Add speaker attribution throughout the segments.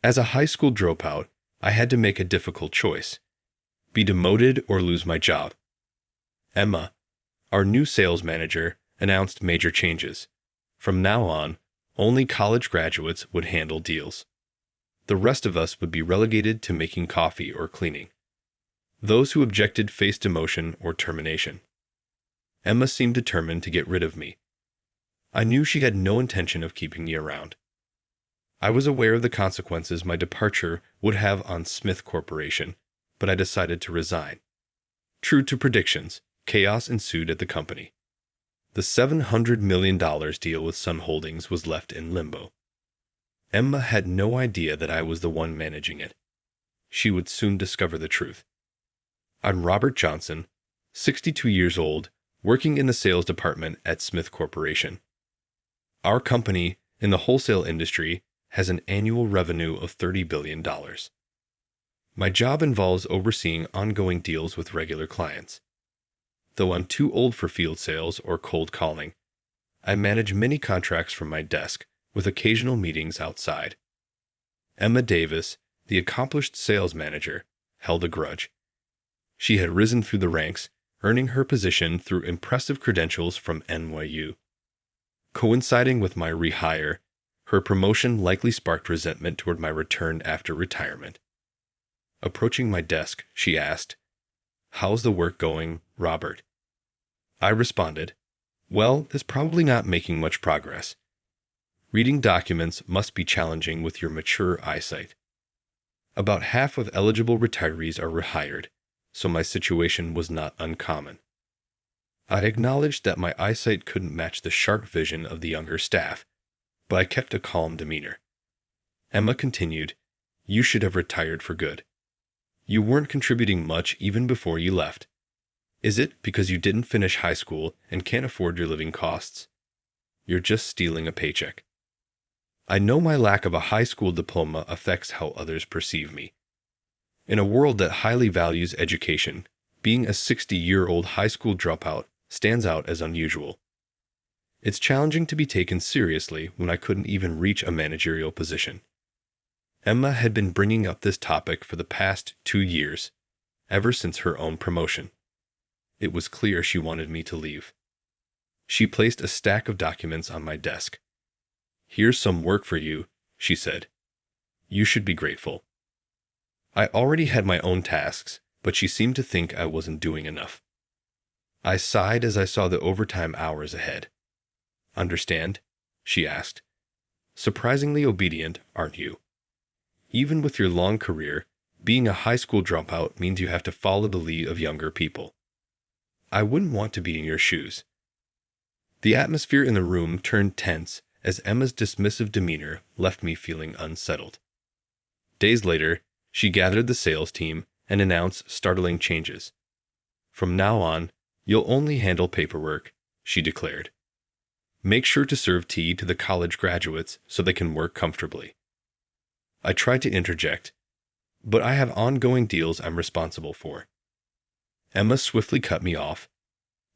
Speaker 1: As a high school dropout, I had to make a difficult choice: be demoted or lose my job. Emma, our new sales manager, announced major changes. From now on, only college graduates would handle deals. The rest of us would be relegated to making coffee or cleaning. Those who objected faced demotion or termination. Emma seemed determined to get rid of me. I knew she had no intention of keeping me around. I was aware of the consequences my departure would have on Smith Corporation, but I decided to resign. True to predictions, chaos ensued at the company. The $700 million deal with Sun Holdings was left in limbo. Emma had no idea that I was the one managing it. She would soon discover the truth. I'm Robert Johnson, 62 years old, working in the sales department at Smith Corporation. Our company, in the wholesale industry, has an annual revenue of $30 billion. My job involves overseeing ongoing deals with regular clients. Though I'm too old for field sales or cold calling, I manage many contracts from my desk, with occasional meetings outside. Emma Davis, the accomplished sales manager, held a grudge. She had risen through the ranks, earning her position through impressive credentials from NYU. Coinciding with my rehire, her promotion likely sparked resentment toward my return after retirement. Approaching my desk, she asked, "How's the work going, Robert?" I responded, "Well, it's probably not making much progress. Reading documents must be challenging with your mature eyesight. About half of eligible retirees are rehired, so my situation was not uncommon." I acknowledged that my eyesight couldn't match the sharp vision of the younger staff, but I kept a calm demeanor. Emma continued, "You should have retired for good. You weren't contributing much even before you left. Is it because you didn't finish high school and can't afford your living costs? You're just stealing a paycheck." I know my lack of a high school diploma affects how others perceive me. In a world that highly values education, being a 60-year-old high school dropout stands out as unusual. It's challenging to be taken seriously when I couldn't even reach a managerial position. Emma had been bringing up this topic for the past 2 years, ever since her own promotion. It was clear she wanted me to leave. She placed a stack of documents on my desk. "Here's some work for you," she said. "You should be grateful." I already had my own tasks, but she seemed to think I wasn't doing enough. I sighed as I saw the overtime hours ahead. "Understand?" she asked. "Surprisingly obedient, aren't you? Even with your long career, being a high school dropout means you have to follow the lead of younger people. I wouldn't want to be in your shoes." The atmosphere in the room turned tense as Emma's dismissive demeanor left me feeling unsettled. Days later, she gathered the sales team and announced startling changes. "From now on, you'll only handle paperwork," she declared. "Make sure to serve tea to the college graduates so they can work comfortably." I tried to interject, "But I have ongoing deals I'm responsible for." Emma swiftly cut me off.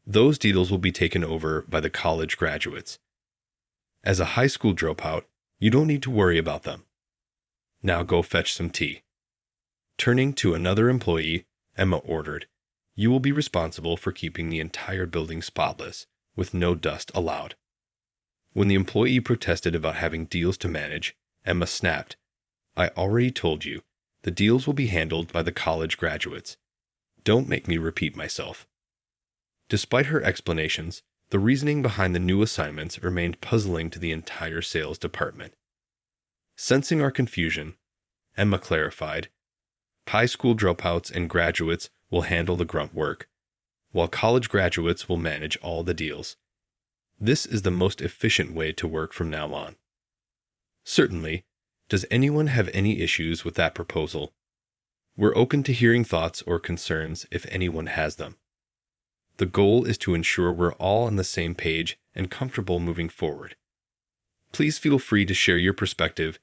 Speaker 1: "Those deals will be taken over by the college graduates. As a high school dropout, you don't need to worry about them. Now go fetch some tea." Turning to another employee, Emma ordered, "You will be responsible for keeping the entire building spotless, with no dust allowed." When the employee protested about having deals to manage, Emma snapped, "I already told you, the deals will be handled by the college graduates. Don't make me repeat myself." Despite her explanations, the reasoning behind the new assignments remained puzzling to the entire sales department. Sensing our confusion, Emma clarified, "High school dropouts and graduates will handle the grunt work, while college graduates will manage all the deals. This is the most efficient way to work from now on." "Certainly. Does anyone have any issues with that proposal? We're open to hearing thoughts or concerns if anyone has them. The goal is to ensure we're all on the same page and comfortable moving forward. Please feel free to share your perspective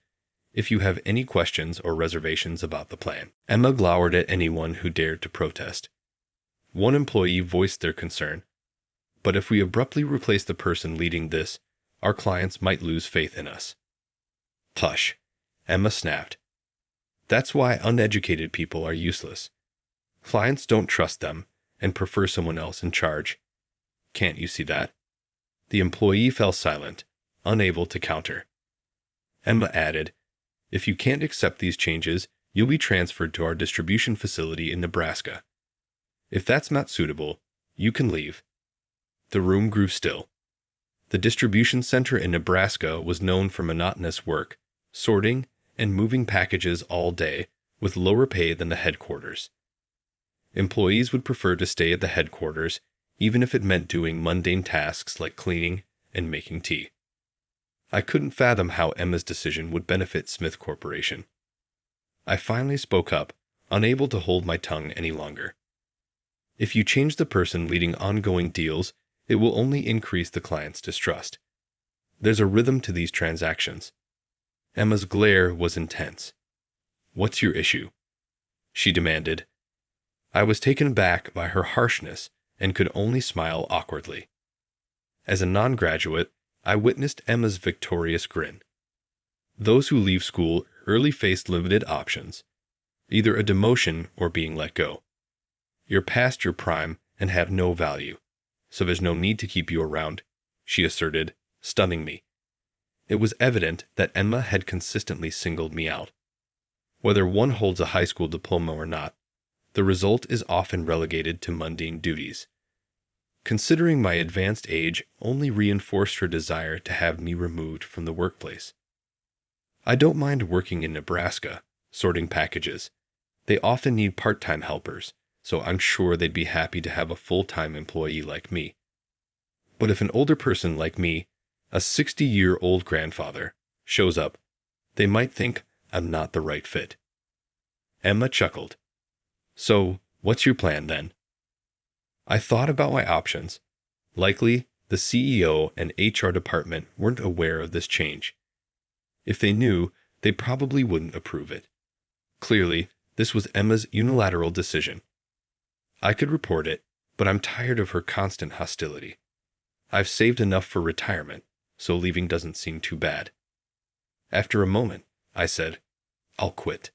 Speaker 1: if you have any questions or reservations about the plan." Emma glowered at anyone who dared to protest. One employee voiced their concern, "But if we abruptly replace the person leading this, our clients might lose faith in us." "Tush," Emma snapped. That's why uneducated people are useless. Clients don't trust them and prefer someone else in charge. Can't you see that? The employee fell silent, unable to counter. Emma added, "If you can't accept these changes, you'll be transferred to our distribution facility in Nebraska. If that's not suitable, you can leave." The room grew still. The distribution center in Nebraska was known for monotonous work, sorting and moving packages all day, with lower pay than the headquarters. Employees would prefer to stay at the headquarters, even if it meant doing mundane tasks like cleaning and making tea. I couldn't fathom how Emma's decision would benefit Smith Corporation. I finally spoke up, unable to hold my tongue any longer. "If you change the person leading ongoing deals, it will only increase the client's distrust. There's a rhythm to these transactions." Emma's glare was intense. "What's your issue?" she demanded. I was taken aback by her harshness and could only smile awkwardly. As a non-graduate, I witnessed Emma's victorious grin. Those who leave school early face limited options, either a demotion or being let go. You're past your prime and have no value, so there's no need to keep you around, she asserted, stunning me. It was evident that Emma had consistently singled me out. Whether one holds a high school diploma or not, the result is often relegated to mundane duties. Considering my advanced age only reinforced her desire to have me removed from the workplace. I don't mind working in Nebraska, sorting packages. They often need part-time helpers, so I'm sure they'd be happy to have a full-time employee like me. But if an older person like me, a 60-year-old grandfather, shows up, they might think I'm not the right fit." Emma chuckled. "So, what's your plan then?" I thought about my options. Likely, the CEO and HR department weren't aware of this change. If they knew, they probably wouldn't approve it. Clearly, this was Emma's unilateral decision. I could report it, but I'm tired of her constant hostility. I've saved enough for retirement, so leaving doesn't seem too bad. After a moment, I said, "I'll quit."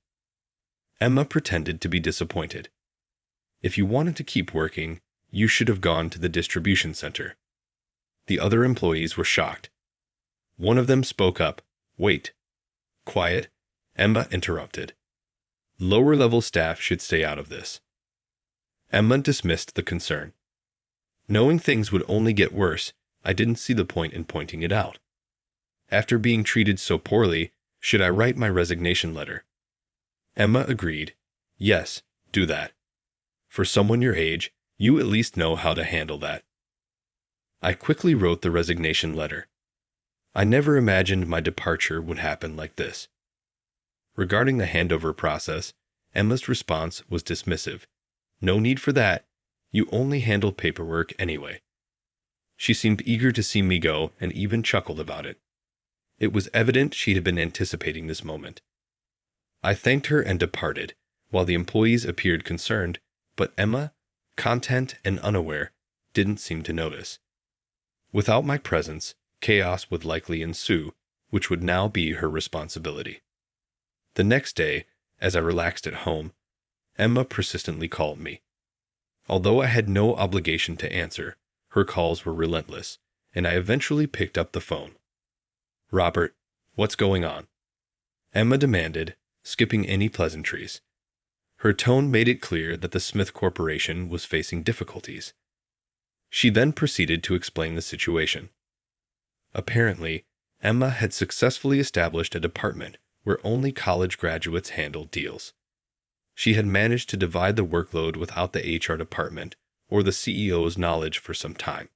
Speaker 1: Emma pretended to be disappointed. "If you wanted to keep working, you should have gone to the distribution center." The other employees were shocked. One of them spoke up. "Wait." "Quiet," Emma interrupted. "Lower-level staff should stay out of this." Emma dismissed the concern. Knowing things would only get worse, I didn't see the point in pointing it out. After being treated so poorly, should I write my resignation letter? Emma agreed. "Yes, do that. For someone your age, you at least know how to handle that." I quickly wrote the resignation letter. I never imagined my departure would happen like this. Regarding the handover process, Emma's response was dismissive. "No need for that. You only handle paperwork anyway." She seemed eager to see me go and even chuckled about it. It was evident she had been anticipating this moment. I thanked her and departed, while the employees appeared concerned, but Emma, content and unaware, didn't seem to notice. Without my presence, chaos would likely ensue, which would now be her responsibility. The next day, as I relaxed at home, Emma persistently called me. Although I had no obligation to answer, her calls were relentless, and I eventually picked up the phone. "Robert, what's going on?" Emma demanded, skipping any pleasantries. Her tone made it clear that the Smith Corporation was facing difficulties. She then proceeded to explain the situation. Apparently, Emma had successfully established a department where only college graduates handled deals. She had managed to divide the workload without the HR department or the CEO's knowledge for some time.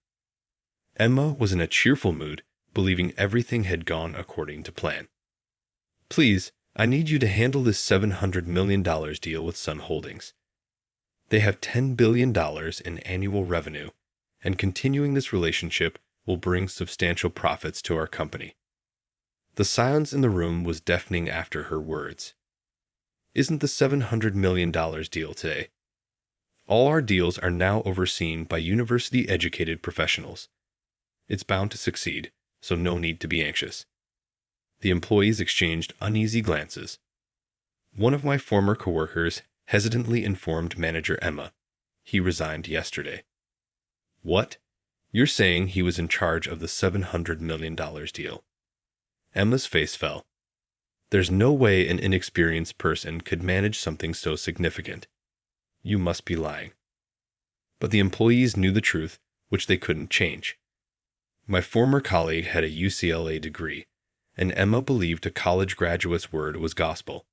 Speaker 1: Emma was in a cheerful mood, believing everything had gone according to plan. "Please, I need you to handle this $700 million deal with Sun Holdings. They have $10 billion in annual revenue, and continuing this relationship will bring substantial profits to our company." The silence in the room was deafening after her words. "Isn't the $700 million deal today? All our deals are now overseen by university-educated professionals. It's bound to succeed, so no need to be anxious." The employees exchanged uneasy glances. One of my former coworkers hesitantly informed manager Emma he resigned yesterday. What? You're saying he was in charge of the $700 million deal? Emma's face fell. There's no way an inexperienced person could manage something so significant. You must be lying. But the employees knew the truth, which they couldn't change. My former colleague had a UCLA degree, and Emma believed a college graduate's word was gospel.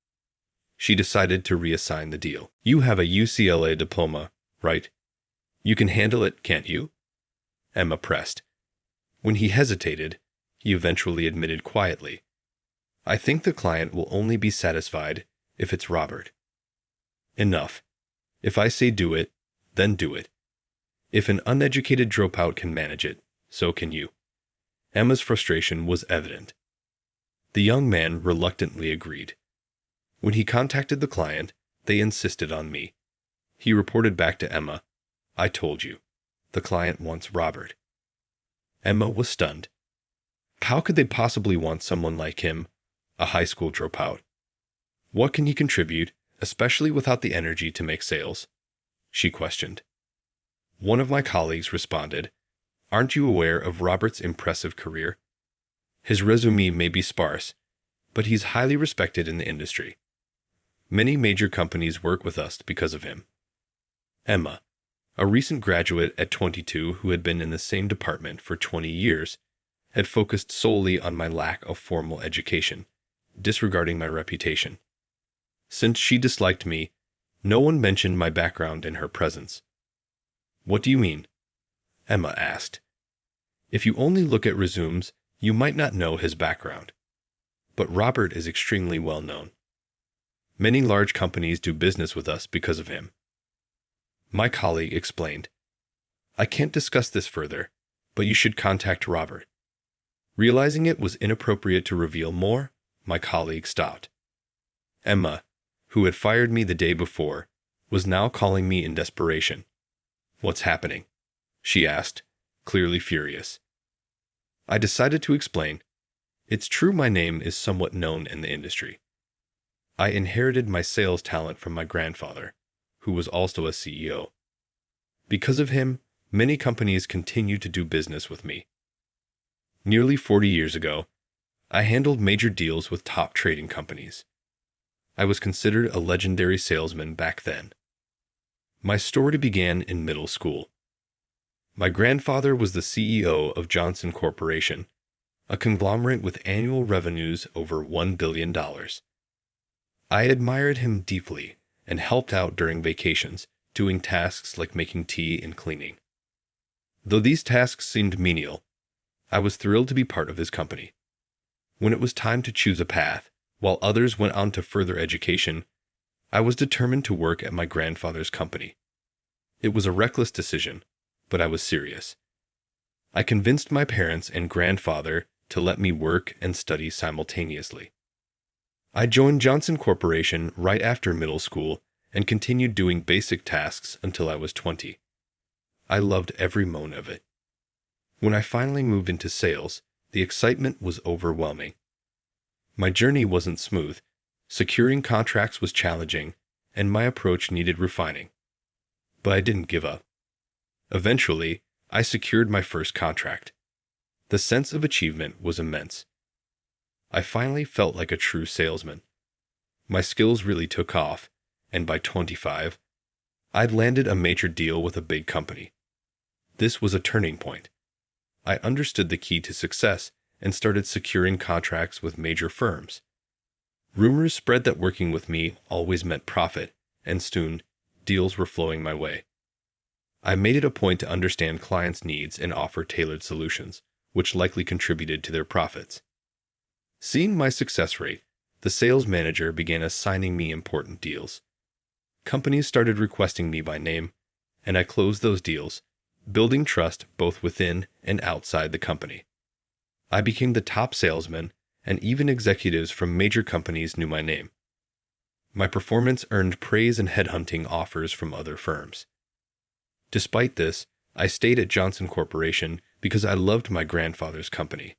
Speaker 1: She decided to reassign the deal. You have a UCLA diploma, right? You can handle it, can't you? Emma pressed. When he hesitated, he eventually admitted quietly, I think the client will only be satisfied if it's Robert. Enough. If I say do it, then do it. If an uneducated dropout can manage it, so can you. Emma's frustration was evident. The young man reluctantly agreed. When he contacted the client, they insisted on me. He reported back to Emma, I told you. The client wants Robert. Emma was stunned. How could they possibly want someone like him, a high school dropout? What can he contribute, especially without the energy to make sales? She questioned. One of my colleagues responded, Aren't you aware of Robert's impressive career? His resume may be sparse, but he's highly respected in the industry. Many major companies work with us because of him. Emma, a recent graduate at 22 who had been in the same department for 20 years, had focused solely on my lack of formal education, disregarding my reputation. Since she disliked me, no one mentioned my background in her presence. What do you mean? Emma asked. If you only look at resumes, you might not know his background. But Robert is extremely well known. Many large companies do business with us because of him. My colleague explained, I can't discuss this further, but you should contact Robert. Realizing it was inappropriate to reveal more, my colleague stopped. Emma, who had fired me the day before, was now calling me in desperation. What's happening? She asked, clearly furious. I decided to explain. It's true my name is somewhat known in the industry. I inherited my sales talent from my grandfather, who was also a CEO. Because of him, many companies continue to do business with me. Nearly 40 years ago, I handled major deals with top trading companies. I was considered a legendary salesman back then. My story began in middle school. My grandfather was the CEO of Johnson Corporation, a conglomerate with annual revenues over $1 billion. I admired him deeply and helped out during vacations, doing tasks like making tea and cleaning. Though these tasks seemed menial, I was thrilled to be part of his company. When it was time to choose a path, while others went on to further education, I was determined to work at my grandfather's company. It was a reckless decision, but I was serious. I convinced my parents and grandfather to let me work and study simultaneously. I joined Johnson Corporation right after middle school and continued doing basic tasks until I was 20. I loved every moment of it. When I finally moved into sales, the excitement was overwhelming. My journey wasn't smooth. Securing contracts was challenging, and my approach needed refining. But I didn't give up. Eventually, I secured my first contract. The sense of achievement was immense. I finally felt like a true salesman. My skills really took off, and by 25, I'd landed a major deal with a big company. This was a turning point. I understood the key to success and started securing contracts with major firms. Rumors spread that working with me always meant profit, and soon, deals were flowing my way. I made it a point to understand clients' needs and offer tailored solutions, which likely contributed to their profits. Seeing my success rate, the sales manager began assigning me important deals. Companies started requesting me by name, and I closed those deals, building trust both within and outside the company. I became the top salesman, and even executives from major companies knew my name. My performance earned praise and headhunting offers from other firms. Despite this, I stayed at Johnson Corporation because I loved my grandfather's company.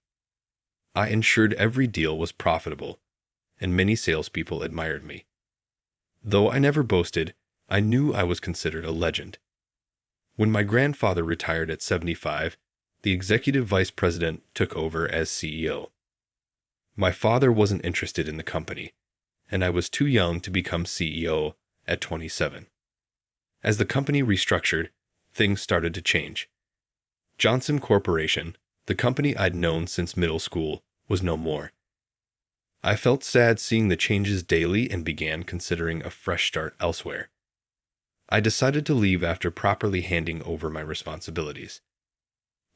Speaker 1: I ensured every deal was profitable, and many salespeople admired me. Though I never boasted, I knew I was considered a legend. When my grandfather retired at 75, the executive vice president took over as CEO. My father wasn't interested in the company, and I was too young to become CEO at 27. As the company restructured, things started to change. Johnson Corporation, the company I'd known since middle school, was no more. I felt sad seeing the changes daily and began considering a fresh start elsewhere. I decided to leave after properly handing over my responsibilities.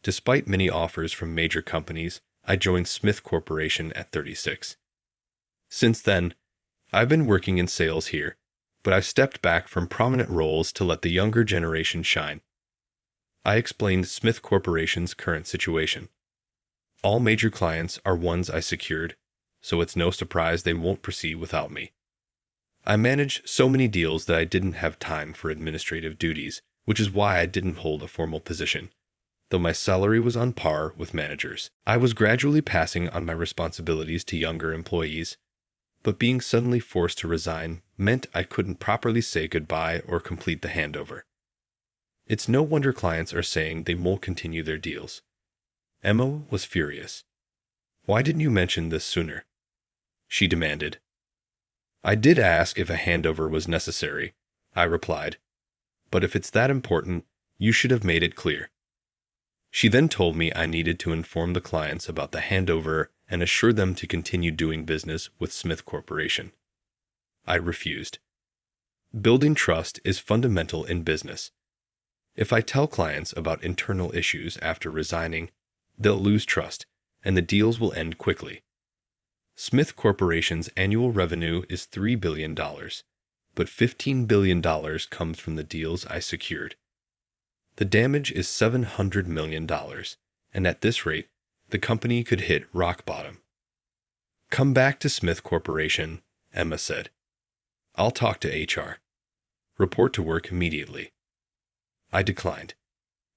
Speaker 1: Despite many offers from major companies, I joined Smith Corporation at 36. Since then, I've been working in sales here, but I've stepped back from prominent roles to let the younger generation shine. I explained Smith Corporation's current situation. All major clients are ones I secured, so it's no surprise they won't proceed without me. I manage so many deals that I didn't have time for administrative duties, which is why I didn't hold a formal position, though my salary was on par with managers. I was gradually passing on my responsibilities to younger employees, but being suddenly forced to resign meant I couldn't properly say goodbye or complete the handover. It's no wonder clients are saying they won't continue their deals. Emma was furious. "Why didn't you mention this sooner?" she demanded. "I did ask if a handover was necessary," I replied, "but if it's that important, you should have made it clear." She then told me I needed to inform the clients about the handover and assure them to continue doing business with Smith Corporation. I refused. Building trust is fundamental in business. If I tell clients about internal issues after resigning, they'll lose trust, and the deals will end quickly. Smith Corporation's annual revenue is $3 billion, but $15 billion comes from the deals I secured. The damage is $700 million, and at this rate, the company could hit rock bottom. "Come back to Smith Corporation," Emma said. "I'll talk to HR. Report to work immediately." I declined.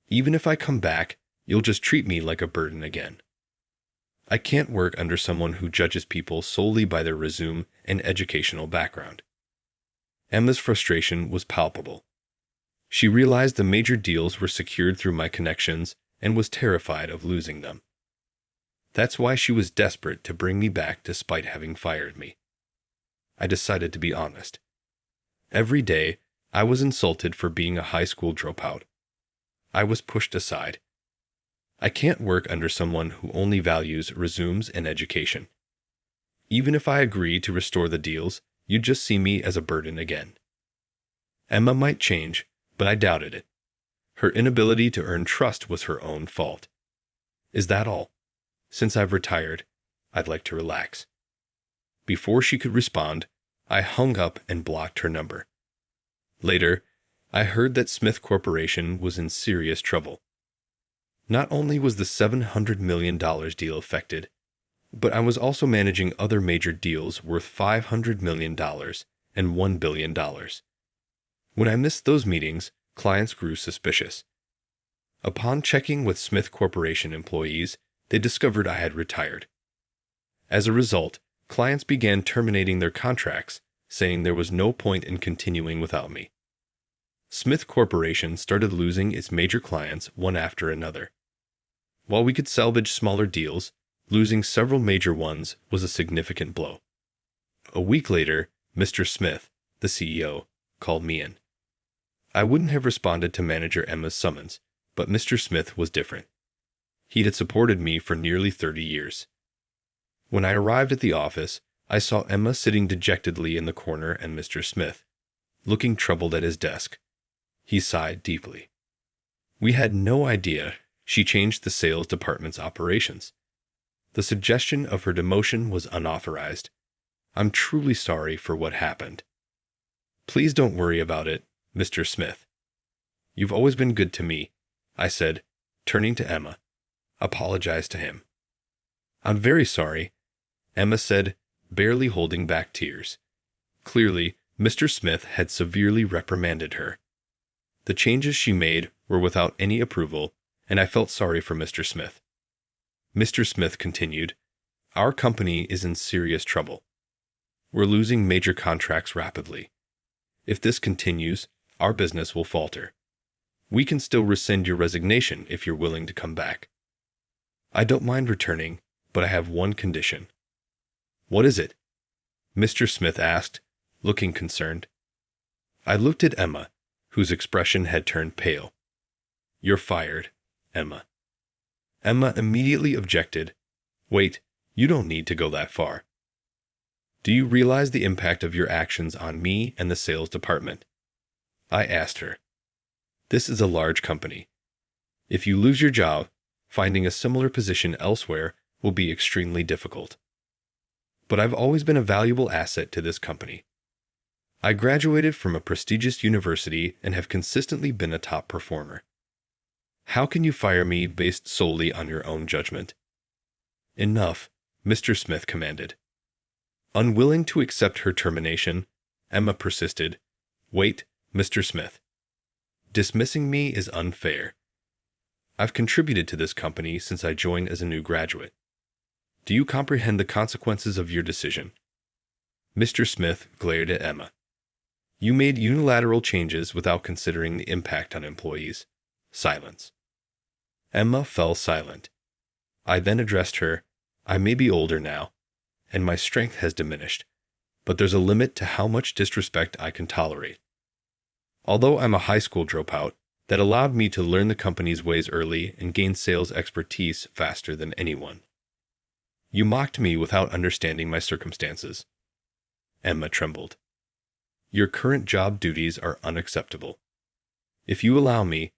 Speaker 1: "Even if I come back, you'll just treat me like a burden again. I can't work under someone who judges people solely by their resume and educational background." Emma's frustration was palpable. She realized the major deals were secured through my connections and was terrified of losing them. That's why she was desperate to bring me back despite having fired me. I decided to be honest. Every day, I was insulted for being a high school dropout. I was pushed aside. I can't work under someone who only values resumes and education. Even if I agree to restore the deals, you'd just see me as a burden again. Emma might change, but I doubted it. Her inability to earn trust was her own fault. "Is that all? Since I've retired, I'd like to relax." Before she could respond, I hung up and blocked her number. Later, I heard that Smith Corporation was in serious trouble. Not only was the $700 million deal affected, but I was also managing other major deals worth $500 million and $1 billion. When I missed those meetings, clients grew suspicious. Upon checking with Smith Corporation employees, they discovered I had retired. As a result, clients began terminating their contracts, saying there was no point in continuing without me. Smith Corporation started losing its major clients one after another. While we could salvage smaller deals, losing several major ones was a significant blow. A week later, Mr. Smith, the CEO, called me in. I wouldn't have responded to manager Emma's summons, but Mr. Smith was different. He had supported me for nearly 30 years. When I arrived at the office, I saw Emma sitting dejectedly in the corner and Mr. Smith, looking troubled at his desk. He sighed deeply. We had no idea she changed the sales department's operations. The suggestion of her demotion was unauthorized. I'm truly sorry for what happened. Please don't worry about it, Mr. Smith. You've always been good to me, I said, turning to Emma. Apologize to him. I'm very sorry, Emma said, barely holding back tears. Clearly, Mr. Smith had severely reprimanded her. The changes she made were without any approval, and I felt sorry for Mr. Smith. Mr. Smith continued, Our company is in serious trouble. We're losing major contracts rapidly. If this continues, our business will falter. We can still rescind your resignation if you're willing to come back. I don't mind returning, but I have one condition. What is it? Mr. Smith asked, looking concerned. I looked at Emma, whose expression had turned pale. You're fired, Emma. Emma immediately objected. Wait, you don't need to go that far. Do you realize the impact of your actions on me and the sales department? I asked her. This is a large company. If you lose your job, finding a similar position elsewhere will be extremely difficult. But I've always been a valuable asset to this company. I graduated from a prestigious university and have consistently been a top performer. How can you fire me based solely on your own judgment? Enough, Mr. Smith commanded. Unwilling to accept her termination, Emma persisted. Wait, Mr. Smith. Dismissing me is unfair. I've contributed to this company since I joined as a new graduate. Do you comprehend the consequences of your decision? Mr. Smith glared at Emma. You made unilateral changes without considering the impact on employees. Silence. Emma fell silent. I then addressed her. I may be older now, and my strength has diminished, but there's a limit to how much disrespect I can tolerate. Although I'm a high school dropout, that allowed me to learn the company's ways early and gain sales expertise faster than anyone. You mocked me without understanding my circumstances. Emma trembled. Your current job duties are unacceptable. If you allow me,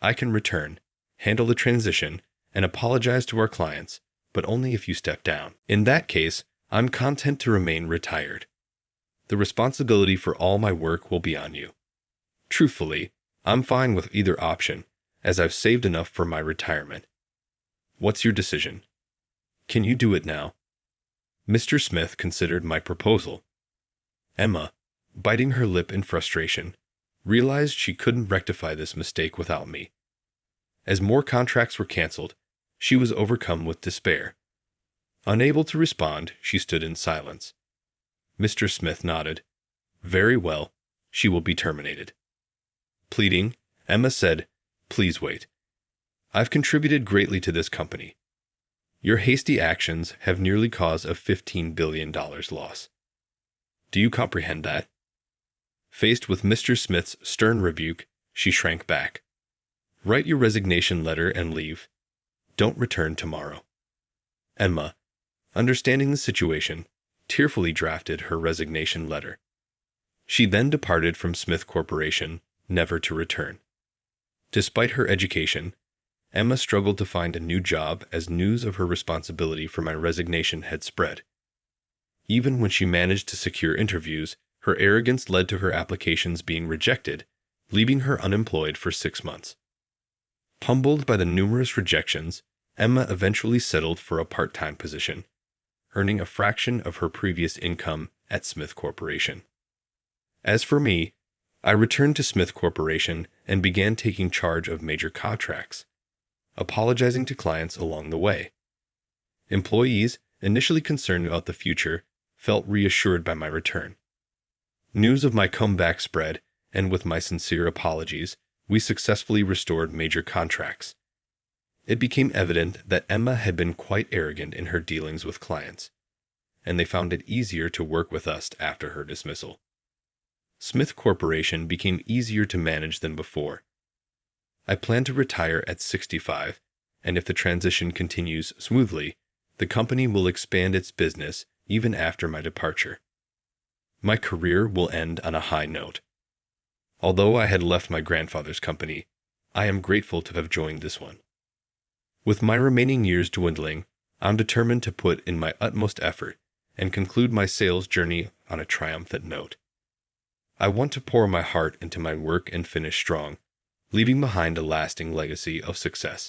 Speaker 1: I can return, handle the transition, and apologize to our clients, but only if you step down. In that case, I'm content to remain retired. The responsibility for all my work will be on you. Truthfully, I'm fine with either option, as I've saved enough for my retirement. What's your decision? Can you do it now? Mr. Smith considered my proposal. Emma, biting her lip in frustration, realized she couldn't rectify this mistake without me. As more contracts were canceled, she was overcome with despair. Unable to respond, she stood in silence. Mr. Smith nodded. Very well, she will be terminated. Pleading, Emma said, Please wait. I've contributed greatly to this company. Your hasty actions have nearly caused a $15 billion loss. Do you comprehend that? Faced with Mr. Smith's stern rebuke, she shrank back. Write your resignation letter and leave. Don't return tomorrow. Emma, understanding the situation, tearfully drafted her resignation letter. She then departed from Smith Corporation, never to return. Despite her education, Emma struggled to find a new job as news of her responsibility for my resignation had spread. Even when she managed to secure interviews, her arrogance led to her applications being rejected, leaving her unemployed for 6 months. Humbled by the numerous rejections, Emma eventually settled for a part-time position, earning a fraction of her previous income at Smith Corporation. As for me, I returned to Smith Corporation and began taking charge of major contracts, apologizing to clients along the way. Employees, initially concerned about the future, felt reassured by my return. News of my comeback spread, and with my sincere apologies, we successfully restored major contracts. It became evident that Emma had been quite arrogant in her dealings with clients, and they found it easier to work with us after her dismissal. Smith Corporation became easier to manage than before. I plan to retire at 65, and if the transition continues smoothly, the company will expand its business even after my departure. My career will end on a high note. Although I had left my grandfather's company, I am grateful to have joined this one. With my remaining years dwindling, I'm determined to put in my utmost effort and conclude my sales journey on a triumphant note. I want to pour my heart into my work and finish strong, leaving behind a lasting legacy of success.